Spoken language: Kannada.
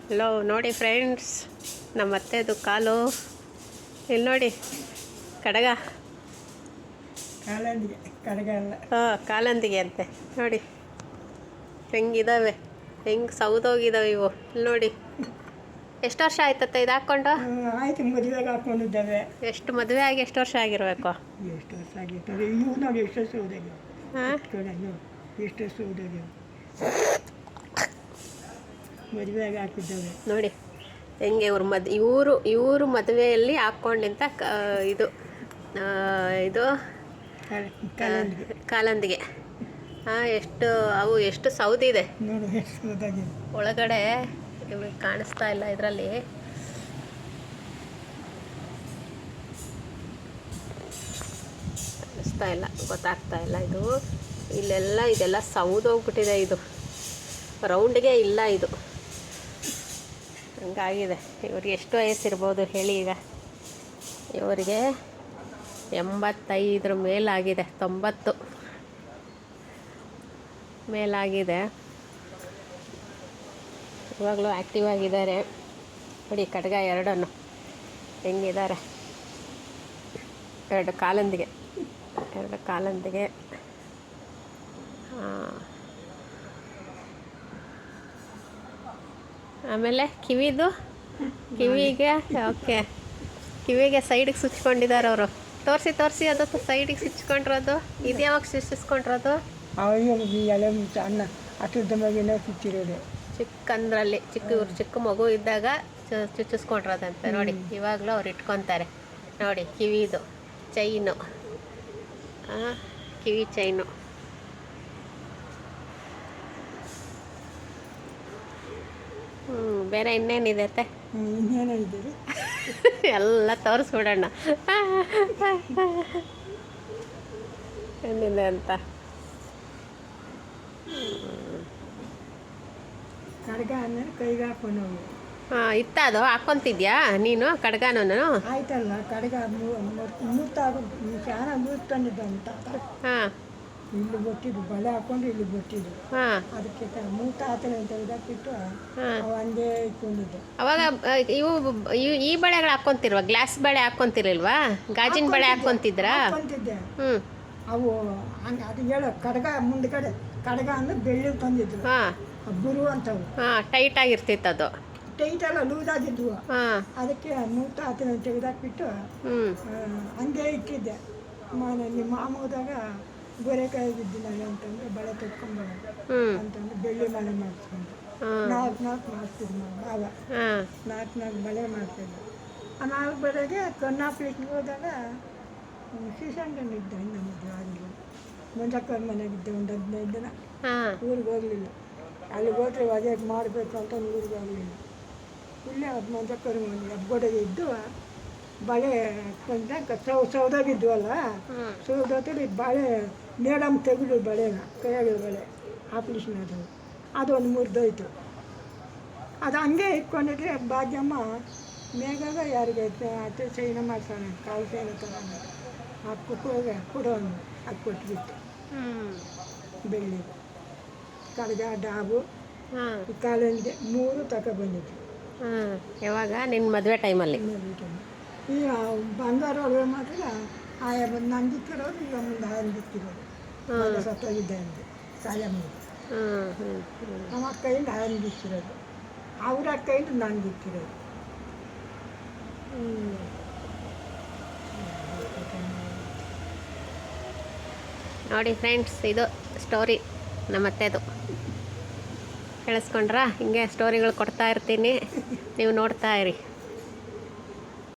ಹಲೋ ನೋಡಿ ಫ್ರೆಂಡ್ಸ್, ನಮ್ಮ ಅತ್ತೆದು ಕಾಲು ಇಲ್ಲಿ ನೋಡಿ, ಕಡಗ ಕಾಲಂದಿಗೆ ಅಂತೆ ನೋಡಿ, ಹೆಂಗಿದಾವೆ, ಹೆಂಗೆ ಸೌದೋಗಿದ್ದಾವೆ ಇವು. ಇಲ್ಲಿ ನೋಡಿ, ಎಷ್ಟು ವರ್ಷ ಆಯ್ತತ್ತೆ ಇದು ಹಾಕ್ಕೊಂಡು? ಆಯ್ತು, ಮದುವೆಗೆ ಹಾಕ್ಕೊಂಡಿದ್ದಾವೆ. ಎಷ್ಟು ಮದುವೆ ಆಗಿ ಎಷ್ಟು ವರ್ಷ ಆಗಿರಬೇಕು? ಎಷ್ಟು ವರ್ಷ ಆಗಿರ್ತದೆ ಇವು ನೋಡಿ, ಎಷ್ಟು ಸೌದಾಗಿ. ಹಾಂ, ಎಷ್ಟು ಸೌದಾಗಿ ಮದುವೆಗೆ ಹಾಕಿದ್ದಾವೆ ನೋಡಿ ಹೆಂಗೆ ಇವರು ಮದುವೆಯಲ್ಲಿ ಹಾಕ್ಕೊಂಡಿಂತ ಇದು ಇದು ಕಾಲಂದಿಗೆ. ಎಷ್ಟು ಅವು ಎಷ್ಟು ಸೌದಿದೆ ನೋಡು, ಎಷ್ಟು ಸೌದಾಗಿ. ಒಳಗಡೆ ಇವ್ರಿಗೆ ಕಾಣಿಸ್ತಾ ಇಲ್ಲ, ಇದರಲ್ಲಿ ಕಾಣಿಸ್ತಾ ಇಲ್ಲ, ಗೊತ್ತಾಗ್ತಾ ಇಲ್ಲ. ಇದು ಇಲ್ಲೆಲ್ಲ ಇದೆಲ್ಲ ಸೌದೋಗ್ಬಿಟ್ಟಿದೆ, ಇದು ರೌಂಡ್ಗೆ ಇಲ್ಲ, ಇದು ಹಂಗಾಗಿದೆ. ಇವ್ರಿಗೆ ಎಷ್ಟು ವಯಸ್ಸಿರ್ಬೋದು ಹೇಳಿ? ಈಗ ಇವರಿಗೆ 85 ಮೇಲಾಗಿದೆ, 90 ಮೇಲಾಗಿದೆ. ಇವಾಗಲೂ ಆ್ಯಕ್ಟಿವ್ ಆಗಿದ್ದಾರೆ ನೋಡಿ. ಕಡ್ಗ ಎರಡನ್ನು ಹೆಂಗಿದ್ದಾರೆ, ಎರಡು ಕಾಲಂದಿಗೆ. ಆಮೇಲೆ ಕಿವಿಗೆ ಓಕೆ, ಕಿವಿಗೆ ಸೈಡಿಗೆ ಸುಚ್ಕೊಂಡಿದ್ದಾರೆ ಅವರು. ತೋರಿಸಿ ಅದು ಸೈಡಿಗೆ ಸುಚ್ಕೊಂಡಿರೋದು. ಇದು ಯಾವಾಗ ಸುಚ್ಚಿಸ್ಕೊಂಡಿರೋದು? ಎಲೆ ಅನ್ನ ಅಷ್ಟದ ಮಗಿನ ಸುಚ್ಚಿರೋದು. ಚಿಕ್ಕಂದ್ರಲ್ಲಿ ಚಿಕ್ಕ ಮಗು ಇದ್ದಾಗ ಚುಚ್ಚಿಸ್ಕೊಂಡಿರೋದಂತೆ ನೋಡಿ. ಇವಾಗಲೂ ಅವ್ರು ಇಟ್ಕೊತಾರೆ ನೋಡಿ. ಕಿವಿದು ಚೈನು, ಕಿವಿ ಚೈನು. ಬೇರೆ ಇನ್ನೇನಿದೆ ಅತ್ತೆ? ಇನ್ನೇನಿದೆ ಎಲ್ಲ ತೋರಿಸ್ಬಿಡೋಣ ಏನಿದೆ ಅಂತ. ಕಡ್ಗ ಕೈಗೆ ಹಾಕೊಂಡು ಇತ್ತ ಅದು ಹಾಕ್ಕೊಂತಿದ್ಯಾ ನೀನು ಕಡ್ಗಾನು? ಆಯ್ತಲ್ಲ, ಕಡ್ಗ ಮೂರ್ತಾಗ ಚೆನ್ನಾಗಿ ಮೂರ್ತಂದಿದ್ದ ಅಂತ. ಹಾಂ, ಇಲ್ಲಿ ಬೊಟ್ಟಿದ್ದು ಬಳೆ ಹಾಕೊಂಡು ಇಲ್ಲಿ ಬೊಟ್ಟಿದ್ದು. ಅದಕ್ಕೆ ಮೂತ ಆತನ ತೆಗೆದಾಕಿಟ್ಟು ಒಂದೇ ಇಟ್ಕೊಂಡಿದ್ದೆ. ಅವಾಗ ಈ ಬಳೆಗಳು ಹಾಕ್ಕೊಂತಿಲ್ವಾ? ಗ್ಲಾಸ್ ಬಳೆ ಹಾಕ್ಕೊಂತಿರಲ್ವಾ? ಗಾಜಿನ ಬಳೆ ಹಾಕ್ಕೊಂತಿದ್ರಾ? ಹಾಕ್ಕೊಂತಿದ್ದೆ. ಅವು ಹಂಗೆ ಅದು ಹೇಳೋ ಕಡ್ಗ ಮುಂದ್ಗಡೆ ಕಡ್ಗ ಅಂದ್ರೆ ಬೆಳ್ಳಿ ತಂದಿದ್ರು. ಬುರು ಅಂತವು. ಟೈಟ್ ಆಗಿರ್ತಿತ್ತು ಅದು. ಟೈಟ್ ಎಲ್ಲ ಲೂಸ್ ಆಗಿದ್ವು. ಅದಕ್ಕೆ ಮೂತ ಆತನ ತೆಗೆದಾಕ್ಬಿಟ್ಟು ಹಂಗೆ ಇಟ್ಟಿದ್ದೆ. ನಿಮ್ಮ ಮಾಮ ಹೋದಾಗ ಗೋರೆಕಾಯಿ ಬಿದ್ದಿಲ್ಲ ಅಂತಂದ್ರೆ ಬಳೆ ತೆಕ್ಕೊಂಬ ಅಂತಂದ್ರೆ ಬೆಳ್ಳಿ ಬಳೆ ಮಾಡಿಸ್ಕೊಂಡು ನಾಲ್ಕು ಮಾಡಿಸ್ತಿದ್ವಿ ನಾವು. ನಾಲ್ಕು ಬಳೆ ಮಾಡ್ತಿದ್ದೆ. ಆ 4 ಬಳೆಗೆ ಕಣ್ಣಾಪ್ಲಿಕ್ಕೆ ಹೋದಾಗ ಶ್ರೀಶಂಕರನ್ ಇದ್ದ ನಮ್ಮದು. ಆಗಲಿ ಮಂಜಕ್ಕವ್ರ ಮನೆಗಿದ್ದೆ ಒಂದು 15 ದಿನ. ಊರಿಗೆ ಹೋಗಲಿಲ್ಲ. ಅಲ್ಲಿಗೆ ಹೋದ್ರೆ ಅದೇ ಮಾಡಬೇಕು ಅಂತ ಊರಿಗೆ ಹೋಗಲಿಲ್ಲ. ಇಲ್ಲೇ ಮಂಜಕ್ಕವ್ರ ಮನೆ ಹೆಬ್ಬಗೋಡೆಗೆ ಇದ್ದು ಬಳೆ ಕೊಂದಾಗ ಸೌದಾಗಿದ್ವಲ್ಲ, ಸೌದದಲ್ಲಿ ಬಳೆ ಮೇಡಮ್ ತೆಗೆದು ಬಳೆನ ಕೈಯಾಗ ಬಳೆ ಆಪ್ರೇಷನ್ ಅದು ಒಂದು ಮುರಿದೋಯ್ತು. ಅದು ಹಂಗೆ ಇಟ್ಕೊಂಡಿದ್ರೆ ಭಾಗ್ಯಮ್ಮ ಮೇಘಾಗ ಯಾರಿಗೆ ಅತ್ತೆ ಚೈನ ಮಾಡ್ಸೋಣ, ಕಾಲು ಚೈನ ತಗೋಣ, ಆ ಕುಕ್ಕೋಗೆ ಕೊಡೋನು ಅದು ಕೊಟ್ಬಿಟ್ಟು ಬೆಳ್ಳಿ ಕಡ್ಗ ಡಾಬು ಕಾಲಂದೆ 3 ತಗೊಬಂದಿದ್ರು. ಯಾವಾಗ? ನಿನ್ನ ಮದುವೆ ಟೈಮಲ್ಲಿ? ಈ ಬಂಗಾರ ಒಳಗೆ ಮಾತ್ರ ಆಯಾ ಬಂದು ನಂದಿಕ್ಕಿರೋದು. ಈಗ ಮುಂದೆ ಹಾಂದಿಕ್ಕಿರೋದು ಸತ್ತೋಗಿದ್ದೆ ಅಂದೆ ಸಾಯಮ್ಮ. ನಮ್ಮ ಅಕ್ಕಯಿಂದ ಹಾಂದಿಕ್ಕಿರೋದು, ಅವ್ರ ಅಕ್ಕಯಿಂದ ನಂದಿಕ್ಕಿರೋದು. ನೋಡಿ ಫ್ರೆಂಡ್ಸ್, ಇದು ಸ್ಟೋರಿ ನಮ್ಮತ್ತೆದು. ಕೇಳಿಸ್ಕೊಂಡ್ರಾ? ಹಿಂಗೆ ಸ್ಟೋರಿಗಳು ಕೊಡ್ತಾ ಇರ್ತೀನಿ, ನೀವು ನೋಡ್ತಾ ಇರಿ.